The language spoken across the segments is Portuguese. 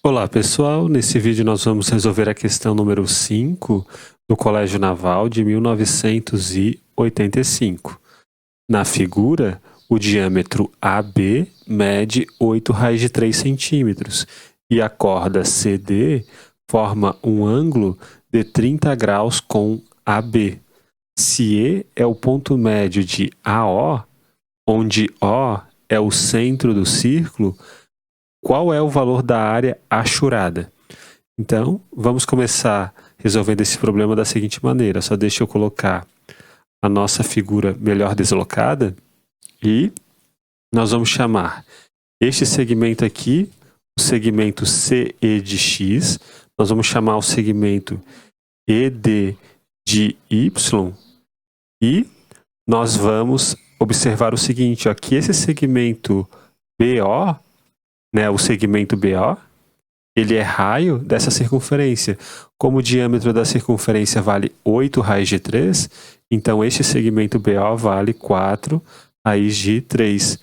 Olá pessoal, nesse vídeo nós vamos resolver a questão número 5 do Colégio Naval de 1985. Na figura, o diâmetro AB mede 8 raios de 3 centímetros e a corda CD forma um ângulo de 30 graus com AB. Se E é o ponto médio de AO, onde O é o centro do círculo, qual é o valor da área achurada? Então, vamos começar resolvendo esse problema da seguinte maneira. Só deixa eu colocar a nossa figura melhor deslocada e nós vamos chamar este segmento aqui, o segmento CE de X, nós vamos chamar o segmento ED de Y e nós vamos observar o seguinte, ó, que esse segmento BO, o segmento BO, ele é raio dessa circunferência. Como o diâmetro da circunferência vale 8 raios de 3, então este segmento BO vale 4 raios de 3.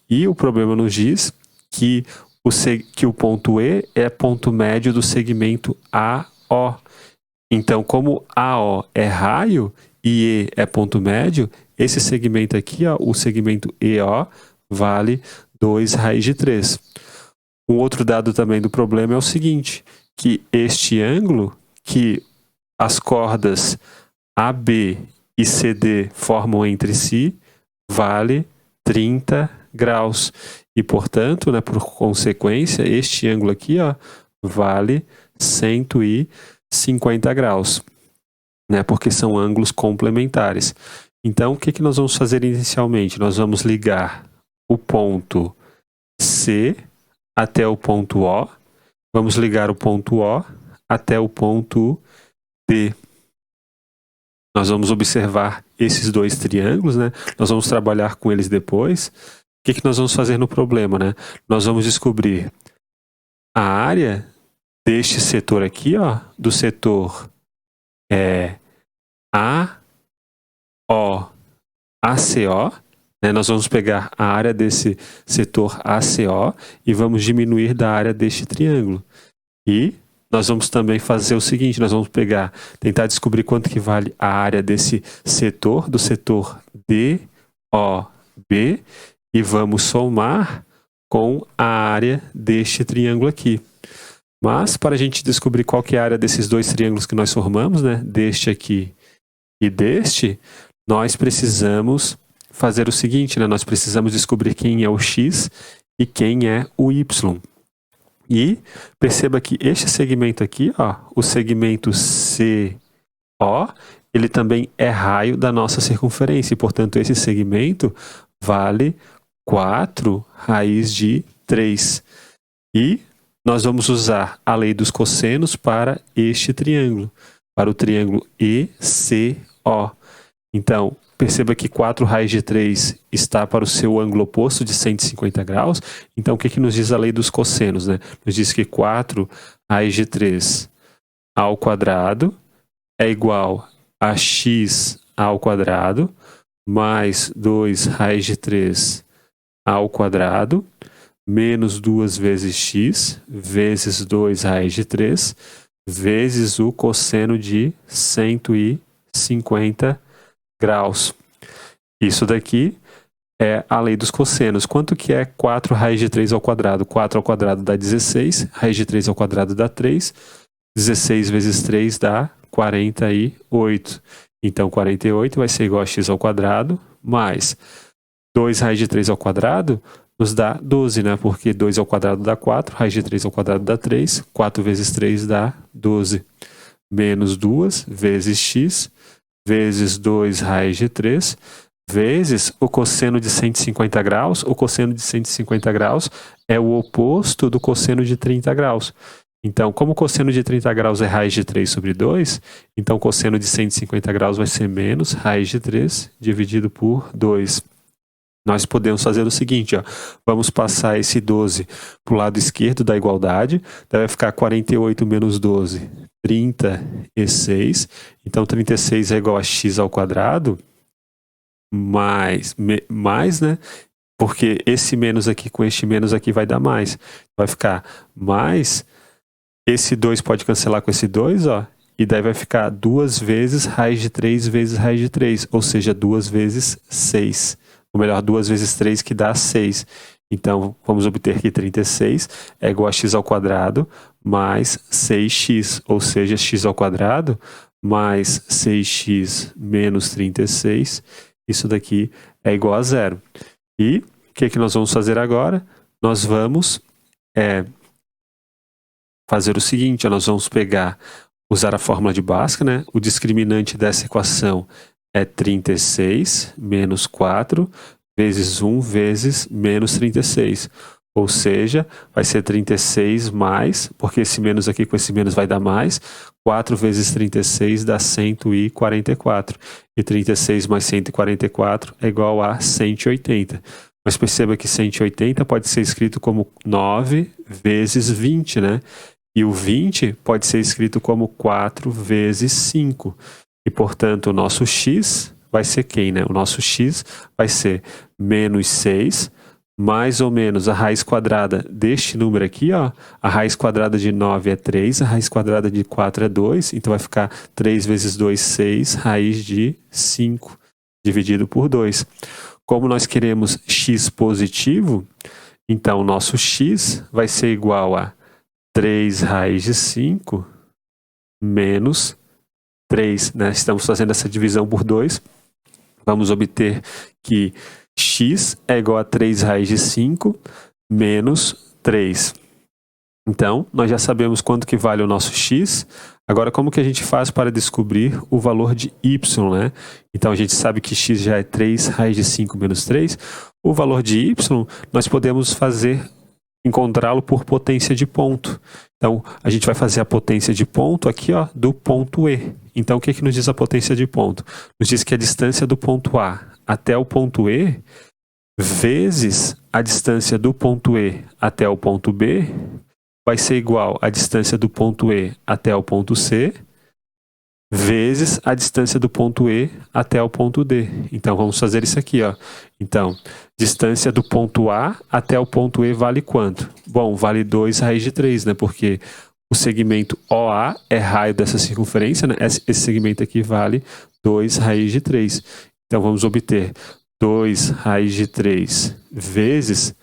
E o problema nos diz que o ponto E é ponto médio do segmento AO. Então, como AO é raio e E é ponto médio, esse segmento aqui, ó, o segmento EO, vale 2 raios de 3. Um outro dado também do problema é o seguinte, que este ângulo que as cordas AB e CD formam entre si vale 30 graus. E, portanto, por consequência, este ângulo aqui, ó, vale 150 graus, porque são ângulos complementares. Então, o que nós vamos fazer inicialmente? Nós vamos ligar o ponto C até o ponto O, vamos ligar o ponto O até o ponto D. Nós vamos observar esses dois triângulos, Nós vamos trabalhar com eles depois. O que nós vamos fazer no problema, Nós vamos descobrir a área deste setor aqui, ó, do setor AO, ACO, nós vamos pegar a área desse setor ACO e vamos diminuir da área deste triângulo. E nós vamos também fazer o seguinte, nós vamos tentar descobrir quanto que vale a área desse setor, do setor DOB, e vamos somar com a área deste triângulo aqui. Mas, para a gente descobrir qual que é a área desses dois triângulos que nós formamos, deste aqui e deste, nós precisamos fazer o seguinte, nós precisamos descobrir quem é o X e quem é o Y. E perceba que este segmento aqui, ó, o segmento CO, ele também é raio da nossa circunferência, e portanto esse segmento vale 4 raiz de 3. E nós vamos usar a lei dos cossenos para este triângulo, para o triângulo ECO. Então, perceba que 4 raios de 3 está para o seu ângulo oposto de 150 graus. Então, o que nos diz a lei dos cossenos? Nos diz que 4 raios de 3 ao quadrado é igual a x ao quadrado mais 2 raios de 3 ao quadrado menos 2 vezes x vezes 2 raios de 3 vezes o cosseno de 150 graus. Isso daqui é a lei dos cossenos. Quanto que é 4 raiz de 3 ao quadrado? 4 ao quadrado dá 16, raiz de 3 ao quadrado dá 3, 16 vezes 3 dá 48. Então, 48 vai ser igual a x ao quadrado, mais 2 raiz de 3 ao quadrado nos dá 12, Porque 2 ao quadrado dá 4, raiz de 3 ao quadrado dá 3, 4 vezes 3 dá 12. Menos 2 vezes x vezes 2 raiz de 3, vezes o cosseno de 150 graus. O cosseno de 150 graus é o oposto do cosseno de 30 graus. Então, como o cosseno de 30 graus é raiz de 3 sobre 2, então o cosseno de 150 graus vai ser menos raiz de 3 dividido por 2. Nós podemos fazer o seguinte, ó, vamos passar esse 12 para o lado esquerdo da igualdade, daí vai ficar 48 menos 12, 36. Então, 36 é igual a x ao quadrado, mais, porque esse menos aqui com este menos aqui vai dar mais. Vai ficar mais Esse 2 pode cancelar com esse 2, ó. E daí vai ficar 2 vezes raiz de 3 vezes raiz de 3. Ou seja, 2 vezes 6. Ou melhor, 2 vezes 3 que dá 6. Então, vamos obter que 36 é igual a x ao quadrado mais 6x. Ou seja, x ao quadrado mais 6x menos 36. Isso daqui é igual a 0. E o que nós vamos fazer agora? Nós vamos fazer o seguinte, nós vamos usar a fórmula de Bhaskara, né? O discriminante dessa equação é 36 menos 4 vezes 1 vezes menos 36. Ou seja, vai ser 36 mais, porque esse menos aqui com esse menos vai dar mais, 4 vezes 36 dá 144. E 36 mais 144 é igual a 180. Mas perceba que 180 pode ser escrito como 9 vezes 20, né? E o 20 pode ser escrito como 4 vezes 5. E, portanto, o nosso x vai ser quem, né? O nosso x vai ser menos 6, mais ou menos a raiz quadrada deste número aqui, ó. A raiz quadrada de 9 é 3, a raiz quadrada de 4 é 2. Então, vai ficar 3 vezes 2, 6, raiz de 5, dividido por 2. Como nós queremos x positivo, então o nosso x vai ser igual a 3 raiz de 5 menos 3, né? Estamos fazendo essa divisão por 2. Vamos obter que x é igual a 3 raiz de 5 menos 3. Então, nós já sabemos quanto que vale o nosso x. Agora, como que a gente faz para descobrir o valor de y, né? Então, a gente sabe que x já é 3 raiz de 5 menos 3. O valor de y, nós podemos encontrá-lo por potência de ponto. Então, a gente vai fazer a potência de ponto aqui, ó, do ponto E. Então, o que nos diz a potência de ponto? Nos diz que a distância do ponto A até o ponto E vezes a distância do ponto E até o ponto B vai ser igual à distância do ponto E até o ponto C vezes a distância do ponto E até o ponto D. Então, vamos fazer isso aqui, ó. Então, distância do ponto A até o ponto E vale quanto? Bom, vale 2 raiz de 3, né? Porque o segmento OA é raio dessa circunferência, né? Esse segmento aqui vale 2 raiz de 3. Então, vamos obter 2 raiz de 3 vezes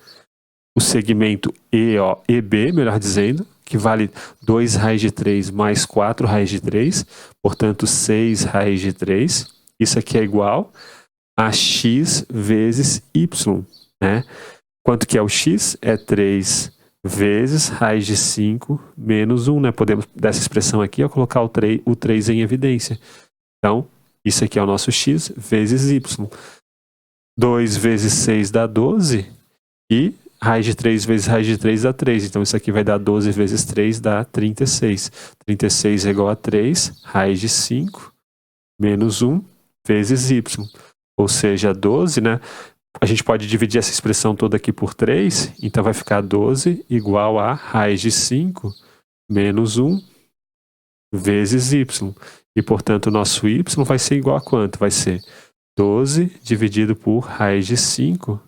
o segmento EB, melhor dizendo, que vale 2 raiz de 3 mais 4 raiz de 3, portanto 6 raiz de 3. Isso aqui é igual a x vezes y, né? Quanto que é o x? É 3 vezes raiz de 5 menos 1, né? Podemos, dessa expressão aqui, colocar o 3 em evidência. Então, isso aqui é o nosso x vezes y. 2 vezes 6 dá 12 e raiz de 3 vezes raiz de 3 dá 3. Então, isso aqui vai dar 12 vezes 3 dá 36. 36 é igual a 3 raiz de 5 menos 1 vezes y. Ou seja, 12, né? A gente pode dividir essa expressão toda aqui por 3. Então, vai ficar 12 igual a raiz de 5 menos 1 vezes y. E, portanto, o nosso y vai ser igual a quanto? Vai ser 12 dividido por raiz de 5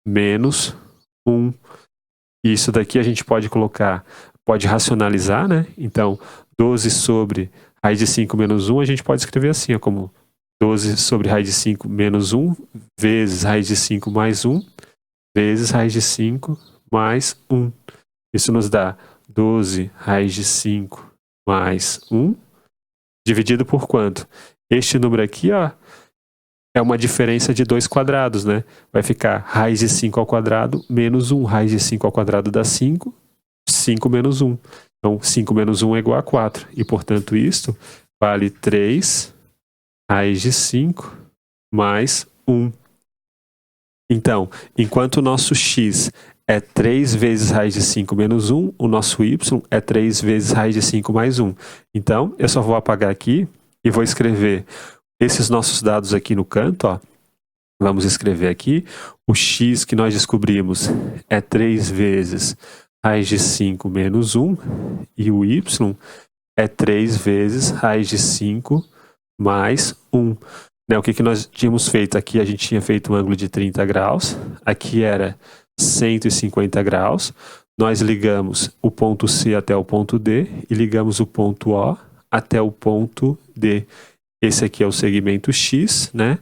menos 1. E isso daqui a gente pode racionalizar, né? Então, 12 sobre raiz de 5 menos 1, a gente pode escrever assim, ó, como 12 sobre raiz de 5 menos 1 vezes raiz de 5 mais 1 vezes raiz de 5 mais 1. Isso nos dá 12 raiz de 5 mais 1 dividido por quanto? Este número aqui, ó, é uma diferença de 2 quadrados, né? Vai ficar raiz de 5 ao quadrado menos 1. Raiz de 5 ao quadrado dá 5. 5 menos 1. Então, 5 menos 1 é igual a 4. E, portanto, isto vale 3 raiz de 5 mais 1. Então, enquanto o nosso x é 3 vezes raiz de 5 menos 1, o nosso y é 3 vezes raiz de 5 mais 1. Então, eu só vou apagar aqui e vou escrever esses nossos dados aqui no canto, ó. Vamos escrever aqui. O x que nós descobrimos é 3 vezes raiz de 5 menos 1. E o y é 3 vezes raiz de 5 mais 1. Né, o que nós tínhamos feito aqui? A gente tinha feito um ângulo de 30 graus. Aqui era 150 graus. nós ligamos o ponto C até o ponto D e ligamos o ponto O até o ponto D. Esse aqui é o segmento X, né?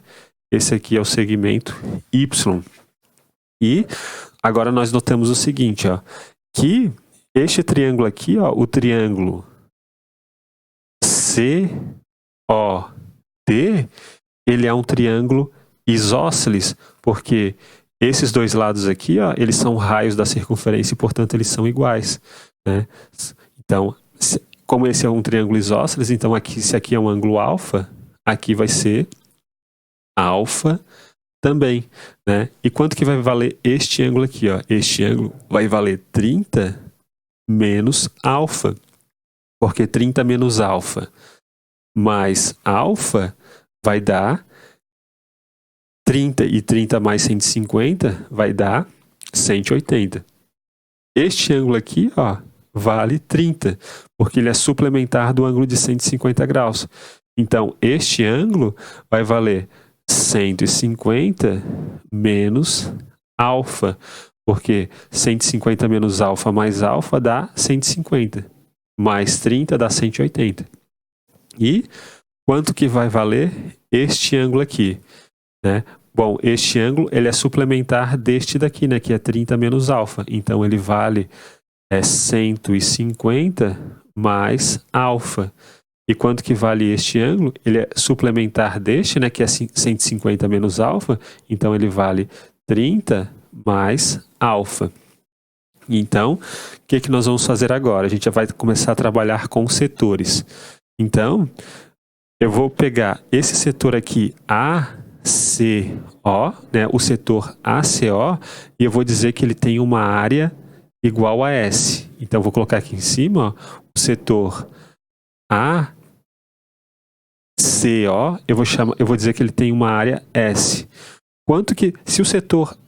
Esse aqui é o segmento Y. E agora nós notamos o seguinte, ó, que este triângulo aqui, ó, o triângulo COD, ele é um triângulo isósceles, porque esses dois lados aqui, ó, eles são raios da circunferência e, portanto, eles são iguais, né? Então, como esse é um triângulo isósceles, então aqui, se aqui é um ângulo alfa, aqui vai ser alfa também, né? E quanto que vai valer este ângulo aqui, ó? Este ângulo vai valer 30 menos alfa, porque 30 menos alfa mais alfa vai dar 30, e 30 mais 150 vai dar 180. Este ângulo aqui, ó, vale 30, porque ele é suplementar do ângulo de 150 graus. Então, este ângulo vai valer 150 menos alfa, porque 150 menos alfa mais alfa dá 150, mais 30 dá 180. E quanto que vai valer este ângulo aqui, né? Bom, este ângulo ele é suplementar deste daqui, né, que é 30 menos alfa. Então, ele vale 150 mais alfa. E quanto que vale este ângulo? Ele é suplementar deste, né, que é 150 menos alfa. Então, ele vale 30 mais alfa. Então, o que que nós vamos fazer agora? A gente já vai começar a trabalhar com setores. Então, eu vou pegar esse setor aqui, ACO, né, o setor ACO, e eu vou dizer que ele tem uma área igual a S. Então, eu vou colocar aqui em cima, ó, o setor ACO, eu vou dizer que ele tem uma área S. Quanto que, se o setor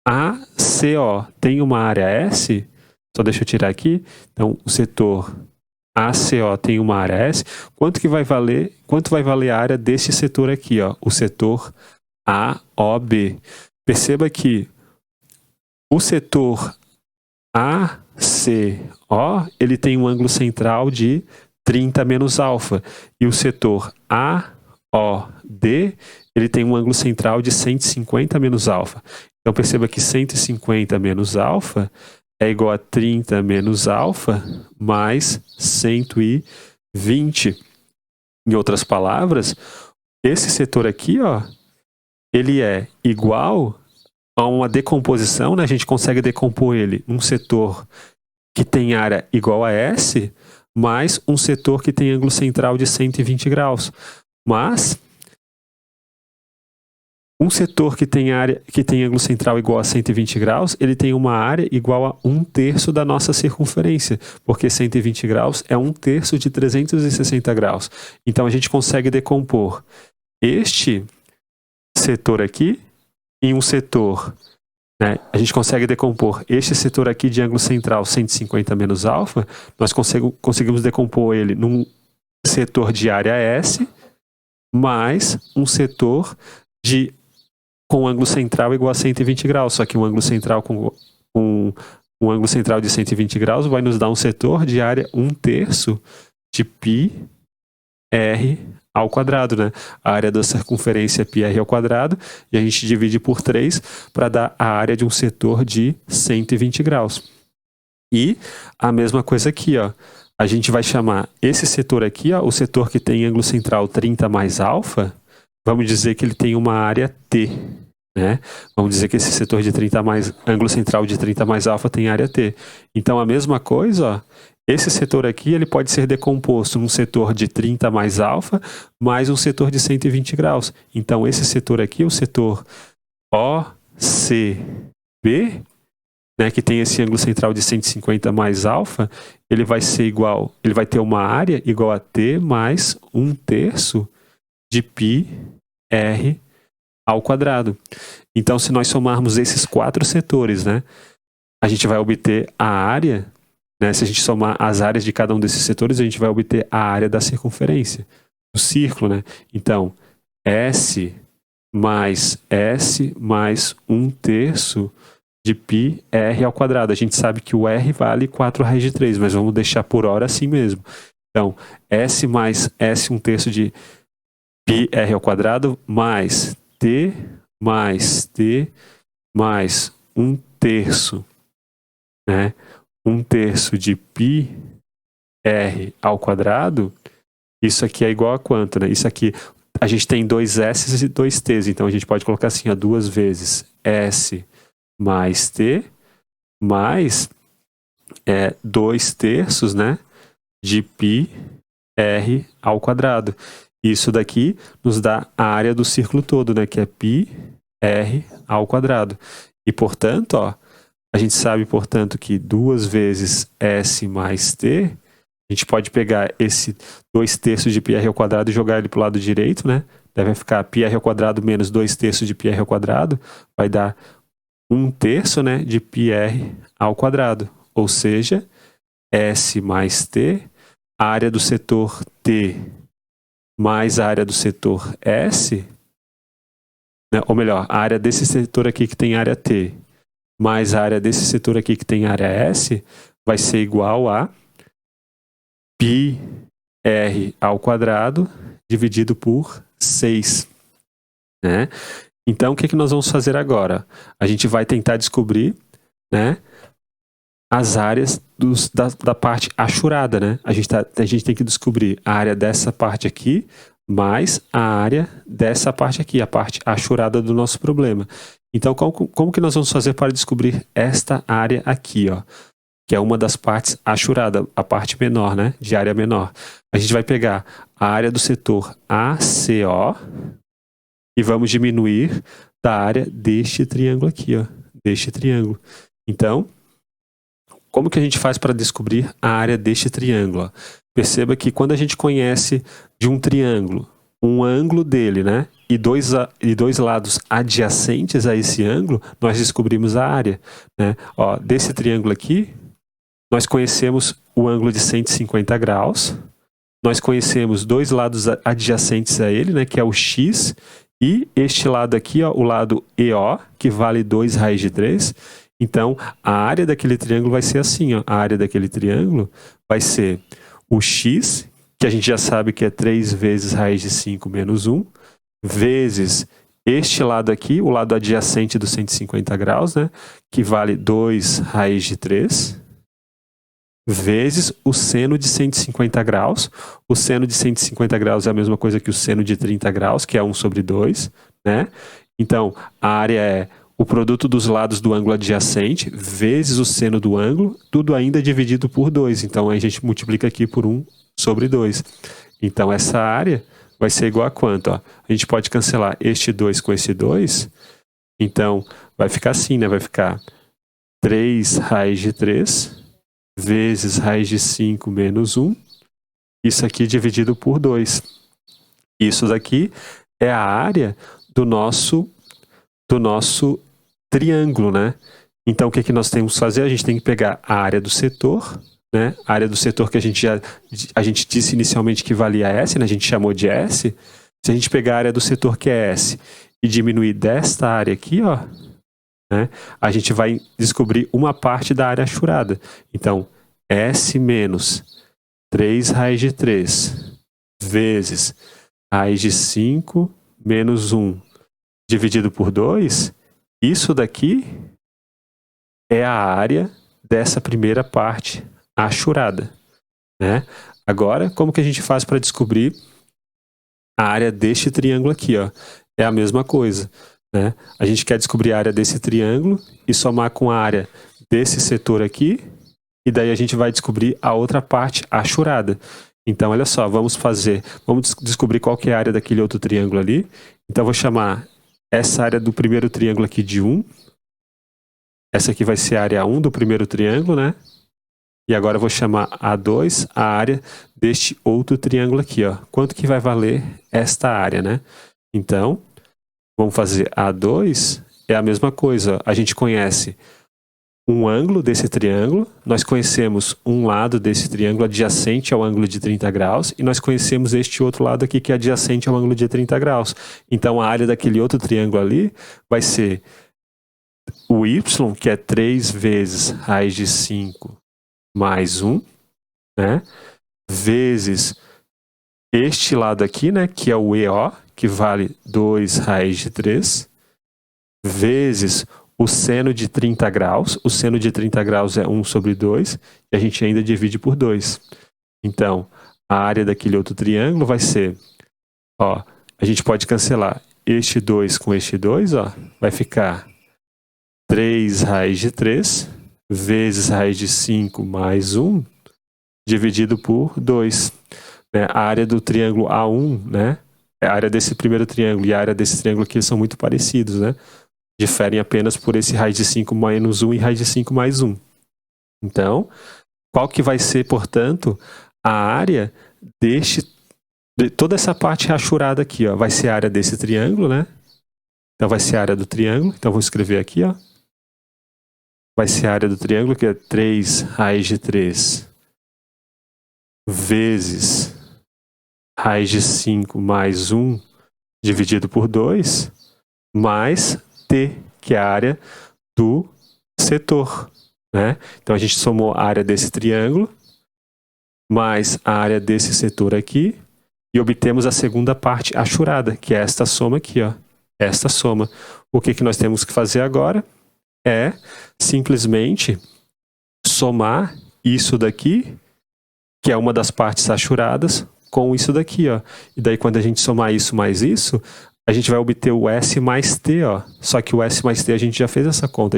ACO tem uma área S, só deixa eu tirar aqui, então o setor ACO tem uma área S, quanto vai valer a área desse setor aqui, ó, o setor AOB. Perceba que o setor ACO, ele tem um ângulo central de 30 menos alfa, e o setor AOD, ele tem um ângulo central de 150 menos alfa. Então perceba que 150 menos alfa é igual a 30 menos alfa mais 120. Em outras palavras, esse setor aqui, ó, ele é igual a uma decomposição, né? A gente consegue decompor ele num setor que tem área igual a S, mais um setor que tem ângulo central de 120 graus. Mas um setor que tem ângulo central igual a 120 graus, ele tem uma área igual a 1/3 da nossa circunferência, porque 120 graus é 1/3 de 360 graus. Então, a gente consegue decompor este setor aqui em um setor, né? A gente consegue decompor este setor aqui de ângulo central 150 menos alfa, nós conseguimos decompor ele num setor de área S, mais um setor com ângulo central igual a 120 graus, só que um ângulo central com um ângulo central de 120 graus vai nos dar um setor de área 1/3 de πr ao quadrado, né? A área da circunferência é πr ao quadrado, e a gente divide por 3 para dar a área de um setor de 120 graus. E a mesma coisa aqui, ó. A gente vai chamar esse setor aqui, ó, o setor que tem ângulo central 30 mais alfa, vamos dizer que ele tem uma área T, né? Vamos dizer que esse setor de ângulo central de 30 mais alfa tem área T. Então, a mesma coisa, ó, esse setor aqui ele pode ser decomposto num setor de 30 mais alfa, mais um setor de 120 graus. Então, esse setor aqui, o setor OCB, né, que tem esse ângulo central de 150 mais alfa, ele vai ter uma área igual a T mais 1/3 de πr ao quadrado. Então, se nós somarmos esses 4 setores, né, a gente vai obter a área, né, se a gente somar as áreas de cada um desses setores, a gente vai obter a área da circunferência do círculo, né? Então, S mais 1/3 de πr ao quadrado. A gente sabe que o r vale 4 raiz de 3, mas vamos deixar por hora assim mesmo. Então, s mais s 1/3 de πr ao quadrado mais t mais 1/3, né? 1/3 de πr ao quadrado, isso aqui é igual a quanto, né? Isso aqui, a gente tem 2 s e 2 t's, então a gente pode colocar assim, ó, 2 vezes s mais t mais 2/3, né, de πr ao quadrado. Isso daqui nos dá a área do círculo todo, né, que é πr ao quadrado. E, portanto, ó, a gente sabe, portanto, que 2 vezes s mais t, a gente pode pegar esse 2/3 de πr ao quadrado e jogar ele para o lado direito, né? Deve ficar πr ao quadrado menos 2/3 de πr ao quadrado, vai dar 1/3, né, de πr ao quadrado. Ou seja, s mais t, a área do setor t mais a área do setor S, né? Ou melhor, a área desse setor aqui que tem área T, mais a área desse setor aqui que tem área S, vai ser igual a πr ao quadrado dividido por 6. Né? Então, o que nós vamos fazer agora? A gente vai tentar descobrir, né, as áreas da parte achurada, né? A gente tem que descobrir a área dessa parte aqui mais a área dessa parte aqui, a parte achurada do nosso problema. Então, como que nós vamos fazer para descobrir esta área aqui, ó? Que é uma das partes achurada, a parte menor, né? De área menor. A gente vai pegar a área do setor ACO e vamos diminuir da área deste triângulo aqui, ó. Deste triângulo. Então, como que a gente faz para descobrir a área deste triângulo? Perceba que quando a gente conhece de um triângulo, um ângulo dele, né, e dois lados adjacentes a esse ângulo, nós descobrimos a área, né? Ó, desse triângulo aqui, nós conhecemos o ângulo de 150 graus, nós conhecemos dois lados adjacentes a ele, né, que é o x, e este lado aqui, ó, o lado EO, que vale 2 raiz de 3. Então, a área daquele triângulo vai ser assim, ó. A área daquele triângulo vai ser o x, que a gente já sabe que é 3 vezes raiz de 5 menos 1, vezes este lado aqui, o lado adjacente dos 150 graus, né, que vale 2 raiz de 3, vezes o seno de 150 graus. O seno de 150 graus é a mesma coisa que o seno de 30 graus, que é 1/2, né? Então, a área é o produto dos lados do ângulo adjacente vezes o seno do ângulo, tudo ainda dividido por 2. Então, a gente multiplica aqui por 1/2. Então, essa área vai ser igual a quanto? Ó? A gente pode cancelar este 2 com esse 2. Então, vai ficar assim, né? Vai ficar 3 raiz de 3 vezes raiz de 5 menos 1. Isso aqui dividido por 2. Isso daqui é a área do nosso triângulo, né? Então, o que nós temos que fazer? A gente tem que pegar a área do setor, né? A área do setor que a gente disse inicialmente que valia S, né? A gente chamou de S. Se a gente pegar a área do setor que é S e diminuir desta área aqui, ó, né? A gente vai descobrir uma parte da área achurada. Então, S menos 3 raiz de 3 vezes raiz de 5 menos 1 dividido por 2, isso daqui é a área dessa primeira parte achurada, né? Agora, como que a gente faz para descobrir a área deste triângulo aqui, ó? É a mesma coisa, né? A gente quer descobrir a área desse triângulo e somar com a área desse setor aqui, e daí a gente vai descobrir a outra parte achurada. Então, olha só, vamos descobrir qual que é a área daquele outro triângulo ali. Então, eu vou chamar essa área do primeiro triângulo aqui de 1. Essa aqui vai ser a área 1 do primeiro triângulo, né? E agora eu vou chamar A2 a área deste outro triângulo aqui, ó. Quanto que vai valer esta área, né? Então, vamos fazer A2, é a mesma coisa. A gente conhece um ângulo desse triângulo, nós conhecemos um lado desse triângulo adjacente ao ângulo de 30 graus e nós conhecemos este outro lado aqui que é adjacente ao ângulo de 30 graus. Então, a área daquele outro triângulo ali vai ser o y, que é 3 vezes raiz de 5 mais 1, né? Vezes este lado aqui, né? Que é o EO, que vale 2 raiz de 3, vezes o seno de 30 graus. O seno de 30 graus é 1 sobre 2, e a gente ainda divide por 2. Então, a área daquele outro triângulo vai ser, ó, a gente pode cancelar este 2 com este 2, ó, vai ficar 3 raiz de 3 vezes raiz de 5 mais 1 dividido por 2. Né? A área do triângulo A1, né? A área desse primeiro triângulo e a área desse triângulo aqui são muito parecidos, né? Diferem apenas por esse raiz de 5 menos 1 e raiz de 5 mais 1. Então, qual que vai ser, portanto, a área de toda essa parte rachurada aqui, ó, vai ser a área desse triângulo, né? Então vai ser a área do triângulo. Então vou escrever aqui, ó. Vai ser a área do triângulo, que é 3 raiz de 3 vezes raiz de 5 mais 1 dividido por 2, mais T, que é a área do setor, né? Então a gente somou a área desse triângulo mais a área desse setor aqui e obtemos a segunda parte hachurada, que é esta soma aqui, ó. Esta soma. O que nós temos que fazer agora é simplesmente somar isso daqui, que é uma das partes hachuradas, com isso daqui, ó. E daí quando a gente somar isso mais isso, a gente vai obter o S mais T, ó. Só que o S mais T a gente já fez essa conta,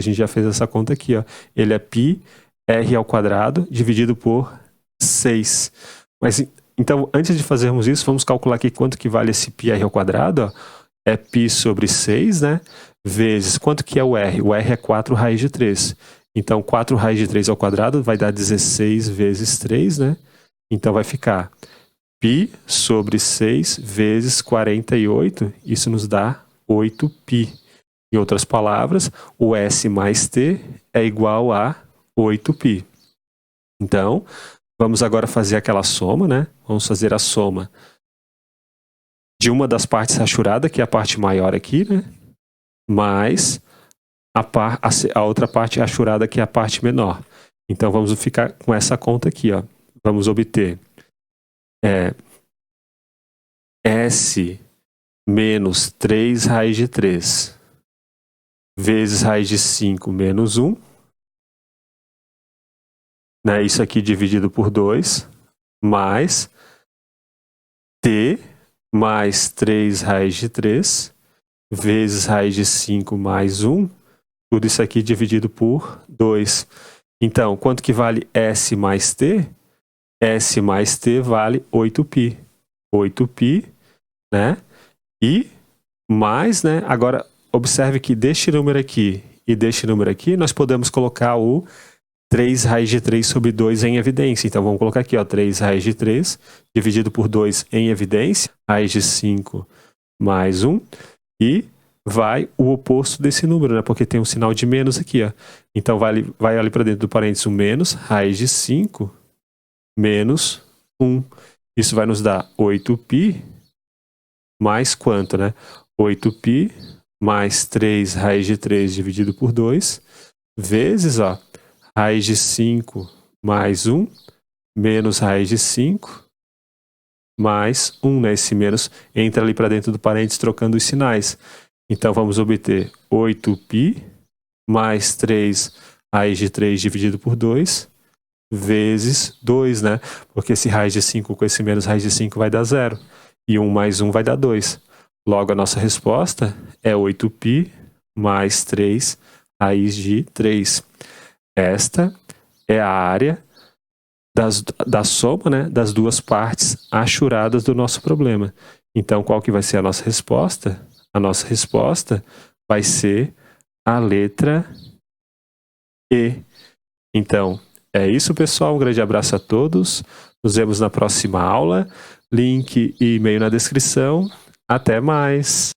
aqui, ó. Ele é π r ao quadrado dividido por 6. Mas então, antes de fazermos isso, vamos calcular aqui quanto que vale esse π r ao quadrado, ó. É π sobre 6, né? Vezes, quanto que é o R? O R é 4 raiz de 3. Então, 4 raiz de 3 ao quadrado vai dar 16 vezes 3, né? Então, vai ficar π sobre 6 vezes 48. Isso nos dá 8π. Em outras palavras, o S mais T é igual a 8π. Então, vamos agora fazer aquela soma, né? Vamos fazer a soma de uma das partes rachuradas, que é a parte maior aqui, né? Mais a outra parte rachurada, que é a parte menor. Então, vamos ficar com essa conta aqui, ó. Vamos obter S menos 3 raiz de 3 vezes raiz de 5 menos 1. Né? Isso aqui dividido por 2, mais T mais 3 raiz de 3 vezes raiz de 5 mais 1, tudo isso aqui dividido por 2. Então, quanto que vale S mais T? S mais T vale 8π. 8π, né? E mais, né? Agora, observe que deste número aqui e deste número aqui, nós podemos colocar o 3 raiz de 3 sobre 2 em evidência. Então, vamos colocar aqui, ó, 3 raiz de 3 dividido por 2 em evidência, raiz de 5 mais 1, e vai o oposto desse número, né? Porque tem um sinal de menos aqui, ó. Então, vai ali para dentro do parênteses o menos, raiz de 5 menos 1. Isso vai nos dar 8π mais quanto, né? 8π mais 3 raiz de 3 dividido por 2, vezes, ó, raiz de 5 mais 1, menos raiz de 5, mais 1, né? Esse menos entra ali para dentro do parênteses trocando os sinais. Então, vamos obter 8π mais 3 raiz de 3 dividido por 2, vezes 2, né? Porque esse raiz de 5 com esse menos raiz de 5 vai dar 0. E 1 mais 1 vai dar 2. Logo, a nossa resposta é 8π mais 3 raiz de 3. Esta é a área da soma, né, das duas partes hachuradas do nosso problema. Então, qual que vai ser a nossa resposta? A nossa resposta vai ser a letra E. Então, é isso, pessoal. Um grande abraço a todos. Nos vemos na próxima aula. Link e e-mail na descrição. Até mais!